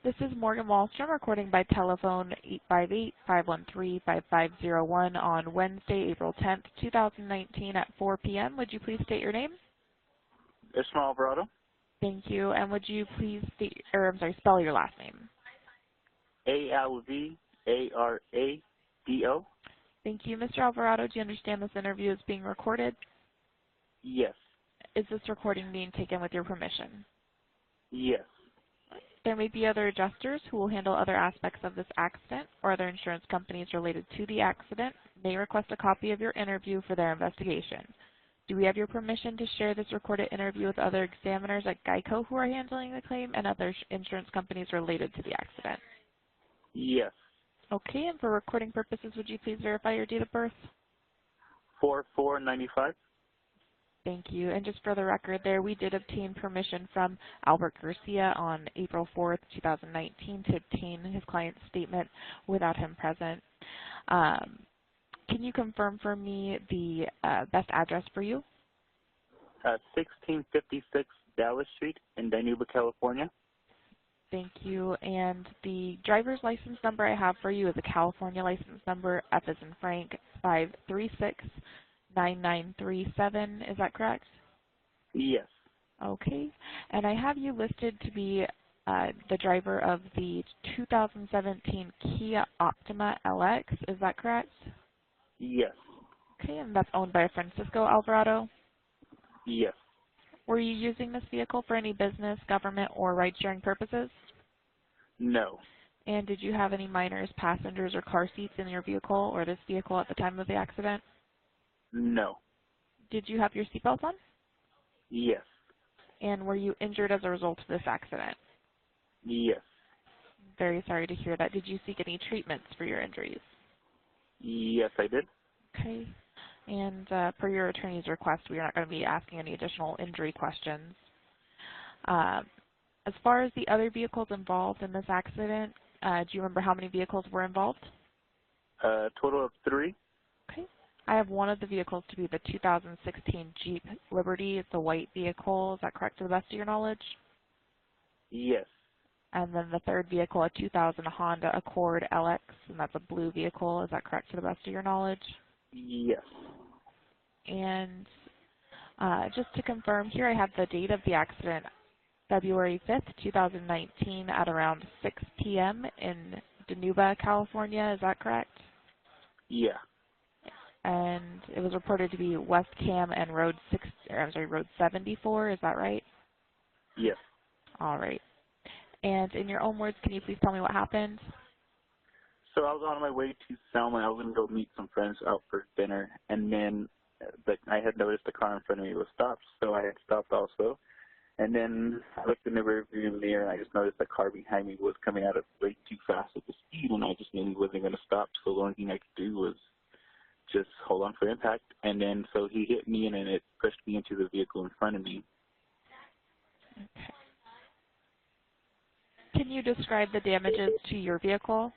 This is Morgan Wallstrom recording by telephone 858-513-5501 on Wednesday, April 10th, 2019 at 4 p.m. Would you please state your name? Ishmael Alvarado. Thank you. And would you please spell your last name? Alvarado. Thank you. Mr. Alvarado, do you understand this interview is being recorded? Yes. Is this recording being taken with your permission? Yes. There may be other adjusters who will handle other aspects of this accident, or other insurance companies related to the accident may request a copy of your interview for their investigation. Do we have your permission to share this recorded interview with other examiners at GEICO who are handling the claim and other insurance companies related to the accident? Yes. Okay, and for recording purposes, would you please verify your date of birth? 4495. Thank you. And just for the record there, we did obtain permission from Albert Garcia on April 4th, 2019 to obtain his client's statement without him present. Can you confirm for me the best address for you? 1656 Dallas Street in Dinuba, California. Thank you. And the driver's license number I have for you is a California license number, F as in Frank, 5369937. Is that correct? Yes. Okay. And I have you listed to be the driver of the 2017 Kia Optima LX. Is that correct? Yes. Okay, and that's owned by Francisco Alvarado. Yes. Were you using this vehicle for any business, government, or ride-sharing purposes? No. And did you have any minors, passengers, or car seats in your vehicle or this vehicle at the time of the accident? No. Did you have your seatbelt on? Yes. And were you injured as a result of this accident? Yes. Very sorry to hear that. Did you seek any treatments for your injuries? Yes, I did. Okay. And per your attorney's request, we are not going to be asking any additional injury questions. As far as the other vehicles involved in this accident, do you remember how many vehicles were involved? Total of 3. Okay. I have one of the vehicles to be the 2016 Jeep Liberty. It's a white vehicle. Is that correct to the best of your knowledge? Yes. And then the third vehicle, a 2000 Honda Accord LX, and that's a blue vehicle. Is that correct to the best of your knowledge? Yes. And just to confirm, here I have the date of the accident, February 5th, 2019 at around 6 p.m. in Dinuba, California. Is that correct? Yeah. And it was reported to be West Cam and Road 74. Is that right? Yes. All right. And in your own words, can you please tell me what happened? So I was on my way to Selma. I was going to go meet some friends out for dinner, and then I had noticed the car in front of me was stopped, so I had stopped also. And then I looked in the rearview mirror, and I just noticed the car behind me was coming out of way too fast at the speed, and I just knew he wasn't going to stop. So the only thing I could do was just hold on for impact. And then so he hit me, and then it pushed me into the vehicle in front of me. Okay. Can you describe the damages to your vehicle?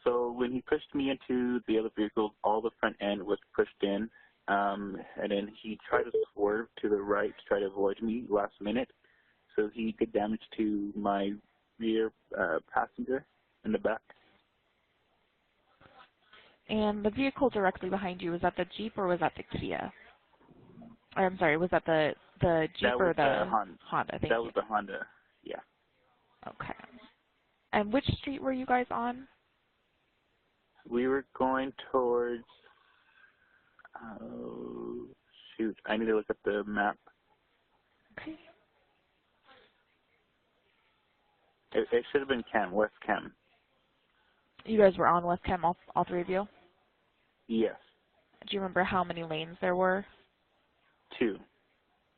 So when he pushed me into the other vehicle, all the front end was pushed in, and then he tried to swerve to the right to try to avoid me last minute. So he did damage to my rear passenger in the back. And the vehicle directly behind you, was that the Jeep or was that the Kia? Or, I'm sorry, was that the Jeep That or was the Honda. Honda? Thank That you. was the Honda, yeah. Okay. And which street were you guys on? We were going towards, shoot, I need to look at the map. Okay. It should have been West Cam. You guys were on West Chem, all three of you? Yes. Do you remember how many lanes there were? 2.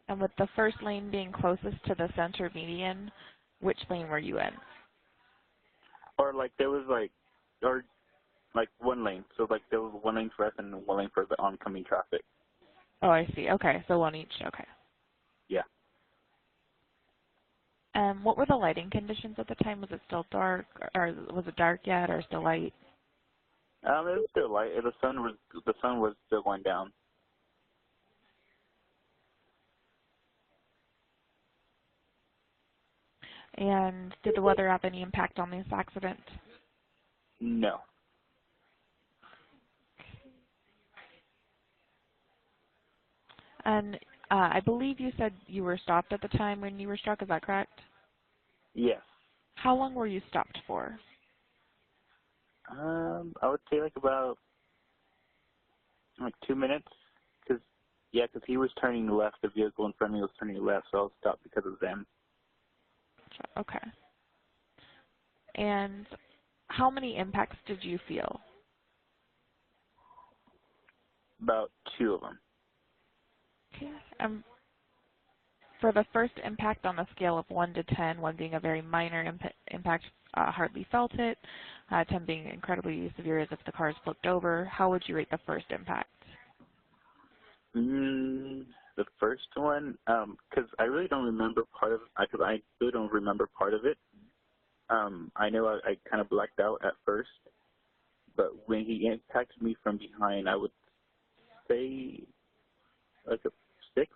And with the first lane being closest to the center median, which lane were you in? Or there was one lane. So there was one lane for us and one lane for the oncoming traffic. Oh, I see. Okay, so one each. Okay. Yeah. And what were the lighting conditions at the time? Was it still dark, or was it dark yet, or still light? It was still light. The sun was still going down. And did the weather have any impact on this accident? No. And I believe you said you were stopped at the time when you were struck. Is that correct? Yes. How long were you stopped for? I would say about 2 minutes. Because he was turning left. The vehicle in front of me was turning left, so I was stopped because of them. Okay. And how many impacts did you feel? About 2 of them. Okay. For the first impact on a scale of 1 to 10, 1 being a very minor impact, hardly felt it, 10 being incredibly severe as if the car is flipped over, how would you rate the first impact? The first one, because I really don't remember part of it. Because I really don't remember part of it. I know I kind of blacked out at first, but when he impacted me from behind, I would say like a 6.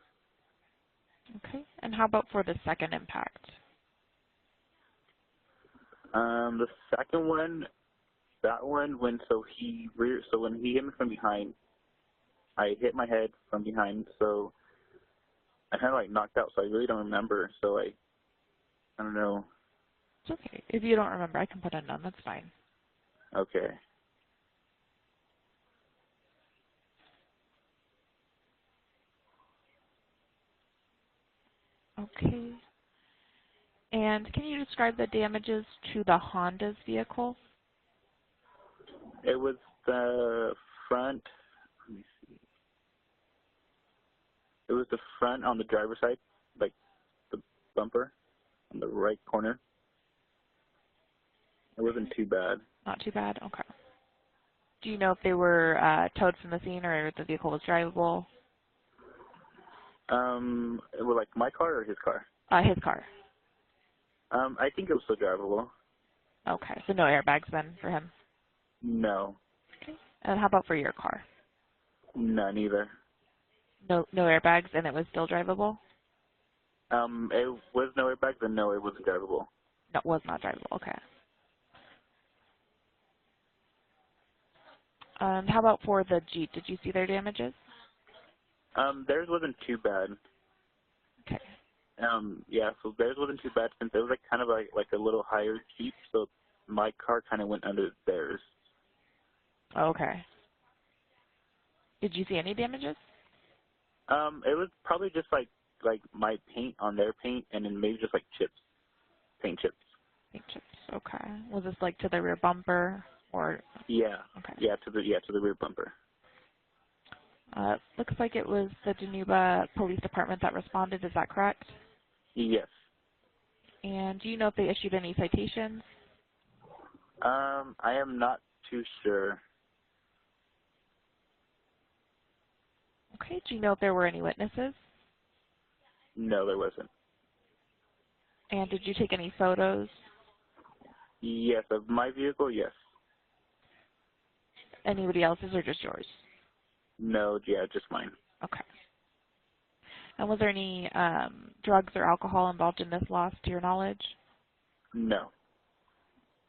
Okay. And how about for the second impact? The second one, when he hit me from behind, I hit my head from behind, so I kind of knocked out. So I really don't remember. So I don't know. It's okay. If you don't remember, I can put a none. That's fine. Okay. Okay. And can you describe the damages to the Honda's vehicle? It was the front. Let me see. It was the front on the driver's side, like the bumper on the right corner. It wasn't too bad. Not too bad? Okay. Do you know if they were towed from the scene or if the vehicle was drivable? It was like my car or his car? His car. I think it was still drivable. Okay, so no airbags then for him? No. Okay. And how about for your car? None either. No airbags and it was still drivable? It was no airbags, and no, it wasn't drivable. No, it was not drivable. Okay. And how about for the Jeep? Did you see their damages? Theirs wasn't too bad. Okay. Yeah, so theirs wasn't too bad since it was kind of like a little higher Jeep, so my car kind of went under theirs. Okay. Did you see any damages? It was probably just like my paint on their paint, and then maybe just chips, paint chips. Paint chips. Okay. Was this to the rear bumper or? Yeah. Okay. Yeah, to the rear bumper. Looks like it was the Genuba Police Department that responded. Is that correct? Yes. And do you know if they issued any citations? I am not too sure. Okay. Do you know if there were any witnesses? No, there wasn't. And did you take any photos? Yes, of my vehicle, yes. Anybody else's or just yours? No, yeah, just mine. Okay. And was there any drugs or alcohol involved in this loss to your knowledge? No.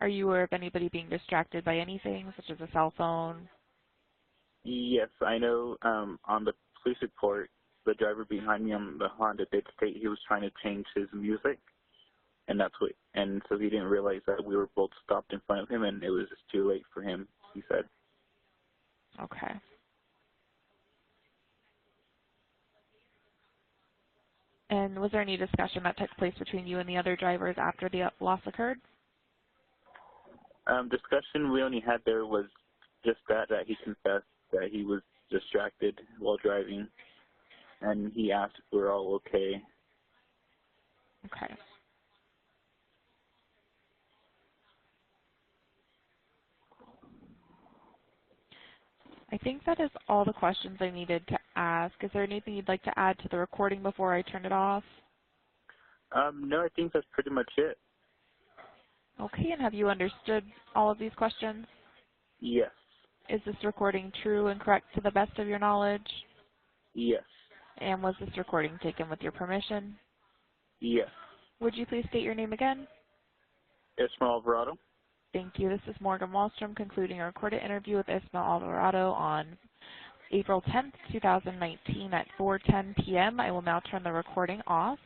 Are you aware of anybody being distracted by anything, such as a cell phone? Yes, I know on the police report, the driver behind me on the Honda did state he was trying to change his music, and so he didn't realize that we were both stopped in front of him, and it was just too late for him, he said. Okay. And was there any discussion that took place between you and the other drivers after the loss occurred? Discussion we only had there was just that he confessed that he was distracted while driving, and he asked if we were all okay. Okay. I think that is all the questions I needed to ask. Is there anything you'd like to add to the recording before I turn it off? No, I think that's pretty much it. Okay, and have you understood all of these questions? Yes. Is this recording true and correct to the best of your knowledge? Yes. And was this recording taken with your permission? Yes. Would you please state your name again? Ismael Alvarado. Thank you. This is Morgan Wallstrom concluding a recorded interview with Ismael Alvarado on April 10th, 2019 at 4:10 p.m. I will now turn the recording off.